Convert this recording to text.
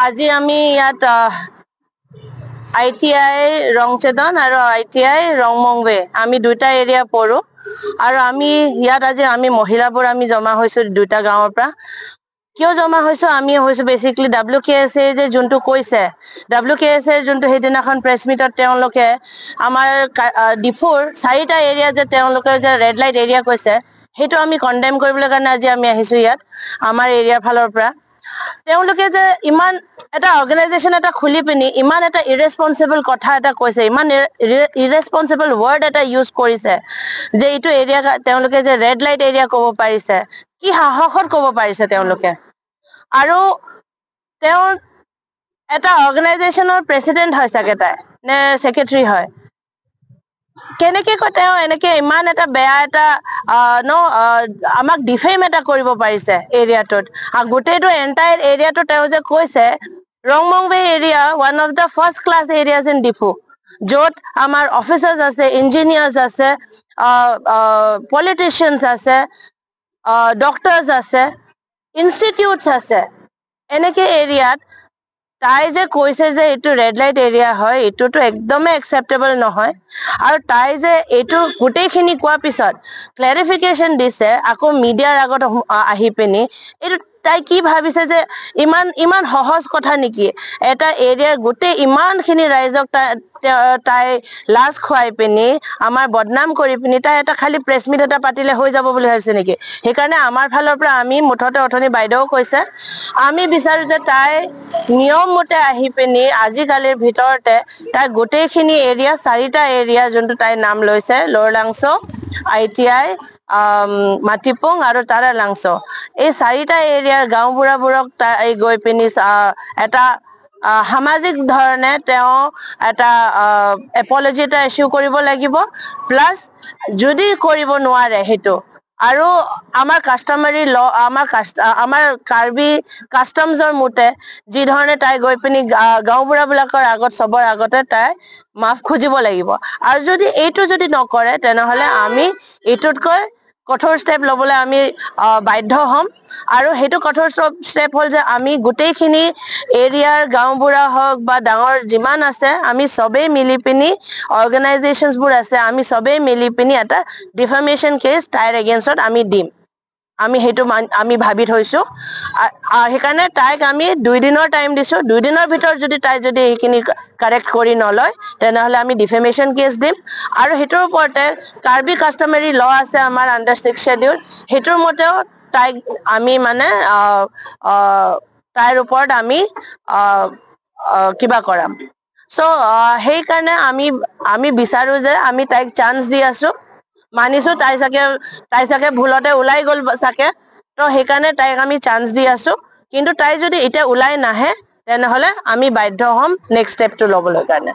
আজি আমি ইয়াত ITI ৰংচেদন আৰু ITI ৰংমংৱে আমি দুটা এৰিয়া পৰো আৰু আমি ইয়াত আজি আমি মহিলাবোৰ আমি জমা হৈছো দুটা গাঁৱৰ পৰা কিয় জমা হৈছো আমি হৈছো বেসিক্যালি WKSA যে যোনটো কৈছে WKSA যোনটো হেদিনাখন প্ৰেছ মিটত তেওঁলোকে আমাৰ ডিফুৰ চাৰিটা এৰিয়া যে তেওঁলোকে যে ৰেড লাইট এৰিয়া কৈছে হেতু আমি কন্ডেম কৰিবলৈ কাৰণে আজি আমি আহিছো ইয়াত আমাৰ এৰিয়া ফালৰ পৰা তেওঁলোকে যে ইমান এটা অৰ্গানাইজেশন এটা খুলি পিনি ইমান এটা ইৰেসপন্সিবল কথা এটা কৈছে ইমান ইৰেসপন্সিবল ওয়াৰ্ড এটা ইউজ কৰিছে যে এইটো এৰিয়া তেওঁলোকে যে ৰেড লাইট এৰিয়া ক'ব পাৰিছে কি সাহসত ক'ব পাৰিছে তেওঁলোকে আৰু তেওঁ এটা অৰ্গানাইজেশনৰ প্ৰেসিডেন্ট হয় চাগে তাই নে সেক্ৰেটাৰী হয় কেনেকে কয় এনেকে ইমান এটা বেয়া এটা আমাক ডিফেম এটা কৰিব পাৰিছে এৰিয়াটোত গোটেইটো এন্টায়াৰ এৰিয়াটো তেওঁ যে কৈছে ৰংমংৱে area one of the first class areas in Diphu য'ত আমাৰ অফিচাৰ্স আছে ইঞ্জিনিয়াৰ্স আছে পলিটিশিয়ানস আছে ডক্টৰস আছে ইনষ্টিটিউটস আছে এনেকে এৰিয়াত তাই যে কৈছে যে এইটো ৰেড লাইট এৰিয়া হয় এইটোতো একদমই একসেপ্টেবল নহয় আৰু তাই যে এইটো গোটেইখিনি কোৱা পিছত ক্লাৰিফিকেশন দিছে আকৌ মিডিয়াৰ আগত আহি পিনি এইটো তাই কি ভাবিছে যে ইমান সহজ কথা নেকি এটা এৰিয়াৰ গোটেই ইমানখিনি ৰাইজক তাই লাজ খুৱাই পিনি আমাৰ বদনাম কৰি পিনি তাই এটা খালি প্ৰেছ মিট এটা পাতিলে হৈ যাব বুলি ভাবিছে নেকি সেইকাৰণে আমাৰ ফালৰ পৰা আমি মুঠতে অথনি বাইদেউ কৈছে আমি বিচাৰো যে তাই নিয়ম মতে আহি পিনি আজিকালিৰ ভিতৰতে তাই গোটেইখিনি এৰিয়া চাৰিটা এৰিয়া যোনটো তাই নাম লৈছে লোৱাৰ লাংছো ITI মাটিপুং আৰু তাৰা লাংছো এই চাৰিটা এৰিয়াৰ গাঁওবুঢ়াবোৰক তাই গৈ পিনি এটা সামাজিক ধৰণে তেওঁ এটা এপলজি এটা ইস্যু কৰিব লাগিব প্লাস যদি কৰিব নোৱাৰে হেতু আৰু আমাৰ কাস্টমাৰী ল আমাৰ কাৰ্বি কাস্টমছৰ মতে যি ধৰণে তাই গৈ পিনি গাঁওবুঢ়াবিলাকৰ আগত সবৰ আগতে তাই মাফ খুজিব লাগিব আৰু যদি এইটো যদি নকৰে তেনেহলে আমি এইটোতকৈ কঠোৰ স্টেপ লবলৈ আমি বাধ্য হম আৰু হেতু কঠোৰ স্টেপ হল যে আমি গোটেইখিনি এৰিয়াৰ গাঁওবুঢ়া হওক বা ডাঙৰ যিমান আছে আমি সবেই মিলি পিনি অৰ্গানাইজেশনছ বোৰ আছে আমি সবেই মিলি পিনি এটা ডিফেমেশন কেছ তাইৰ এগেইনষ্টত আমি দিম আমি হেতু আমি ভাবি থৈছো সেইকাৰণে তাইক আমি 2 দিনৰ টাইম দিছো 2 দিনৰ ভিতৰত যদি তাই যদি এইখিনি কাৰেক্ট কৰি নলয় তেনেহলে আমি ডিফেমেশন কেছ দিম আৰু হেতুৰ ওপৰতে কাৰ্বি কাস্টমাৰী ল আছে আমাৰ আন্ডাৰ 6 শেডিউল হেতুৰ মতেও তাইক আমি মানে তাইৰ ওপৰত আমি কিবা কৰাম সো সেই কাৰণে আমি বিচাৰো যে আমি তাইক চান্স দি আছো মানিছো তাই চাগে ভুলতে ওলাই গল চাগে তো সেইকাৰণে তাইক আমি চান্স দি আছো কিন্তু তাই যদি এটা ওলাই নাহে তেনেহলে আমি বাধ্য হম নেক্সট স্টেপটো লবলৈ কাৰণে